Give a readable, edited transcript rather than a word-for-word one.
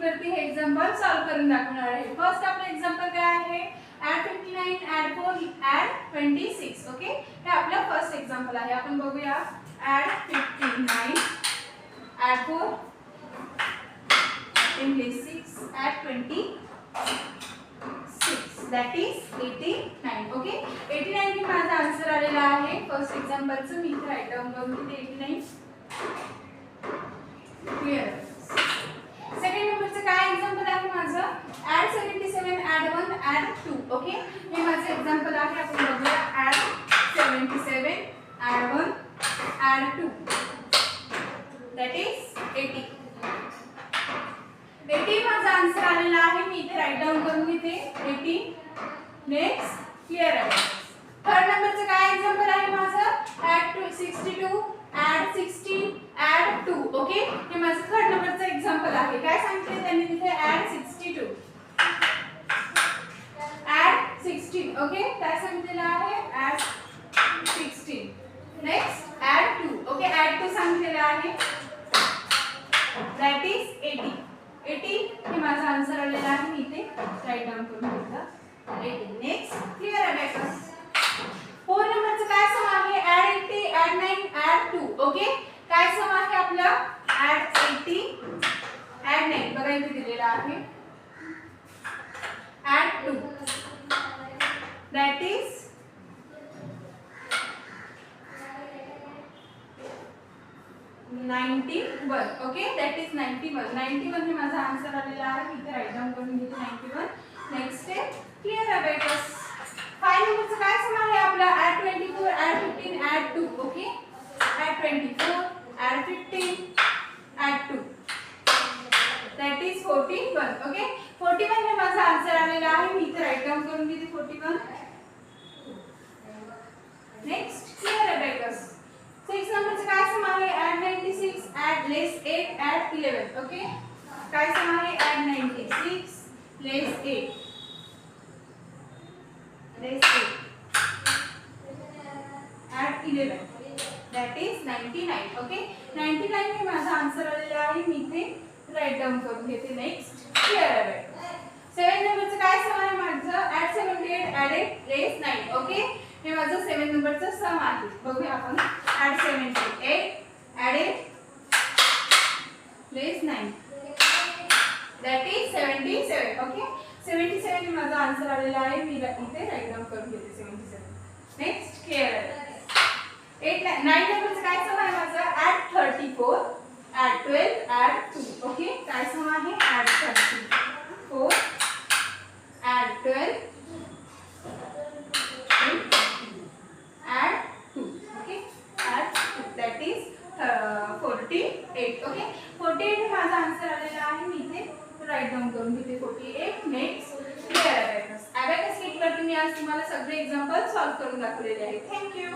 वरती हे example solve करून दाखवणार आहे। फर्स्ट आपलं एक्झाम्पल काय आहे, add 59 add 4 add 26 ओके, हे आपलं फर्स्ट एक्झाम्पल आहे। आपण बघूया add 59 add 4 English 6 add 26 that is 89 okay. 89 हे माझा आन्सर आलेला आहे फर्स्ट एक्झाम्पलचं। मी इथे राईट डाऊन करून घेते 89 क्लियर। सेकंड नंबरचं काय एक्झाम्पल आहे माझं, add 77 add 1 add 2 ओके, हे माझं एक्झाम्पल आहे। आपण बघूया add 77 add 1 add 2 that is 80 80 माझा आन्सर आलेला आहे। मी इथे राईट डाऊन करून घेते 80 नेक्स्ट क्लियर आहे। थर्ड नंबरचं काय एक्झाम्पल आहे माझं, add 62 add 16 add 2 ओके, हे माझं थर्ड नंबरचं एक्झाम्पल आहे। काय सांगितले त्यांनी तिथे add 62 add 16 ओके, काय सांगितलेलं आहे add 16 next add 2 okay, add 2 सांगितलेलं आहे that is 80 80 हे माझा आन्सर आलेला आहे। मी इथे राईट डाऊन करून घेतलं 80 नेक्स्ट क्लियर आहे का। फोर नंबरचं काय सम आहे, add 80 add 9 add 2 ओके, काय सम आहे आपलं add 80 add 9 बघा इथे दिलेला आहे add 2 that is 91 okay, that is 91 91 हे माझा आन्सर आलेला आहे। इथे राईट डाऊन करून घेते 91 नेक्स्ट आहे क्लियर आहे बेटा। 5 नंबरचं काय सम आहे आपला add 24 add 15 add 2 okay, add 24 add 15 add 2 that is 41 okay, 41 हे माझा आन्सर आलेला आहे। मी इथे राईट डाऊन करून घेते 41 नेक्स्ट क्लियर आहे बेटा। 6 नंबरचं काय सम आहे add 96 add less 8 add 11 okay, काय सम आहे add 96 less 8 less 8 add 11 that is 99 okay, 99 हे माझा आन्सर आलेला आहे। मी इथे राईट डाऊन करून घेते नेक्स्ट क्लियर आहे। 7 नंबरचं काय सम आहे माझं add 78 add 8 less 9 ओके, हे माझं 7 नंबरचं सम आहे। बघूया आपण add 78 add 8 less 9 that is 77 okay, 77 हे माझा आन्सर आलेला आहे। मी इथे राईट डाऊन करून घेते 77 नेक्स्ट क्लियर आहे। 9 नंबरचं काय सम आहे माझं add 34 add 12 add 2 ओके, काय सम आहे add 34 add 12 add 2 okay, add 2 that is 48 okay, 48 हे माझा आन्सर आलेला आहे। मी इथे राईट डाऊन करून घेते 48 नेक्स्ट क्लियर आहे। अबॅकस किट वरती मी आज तुम्हाला सगळे एक्झाम्पल सॉल्व करून दाखवलेले आहेत। थँक्यू।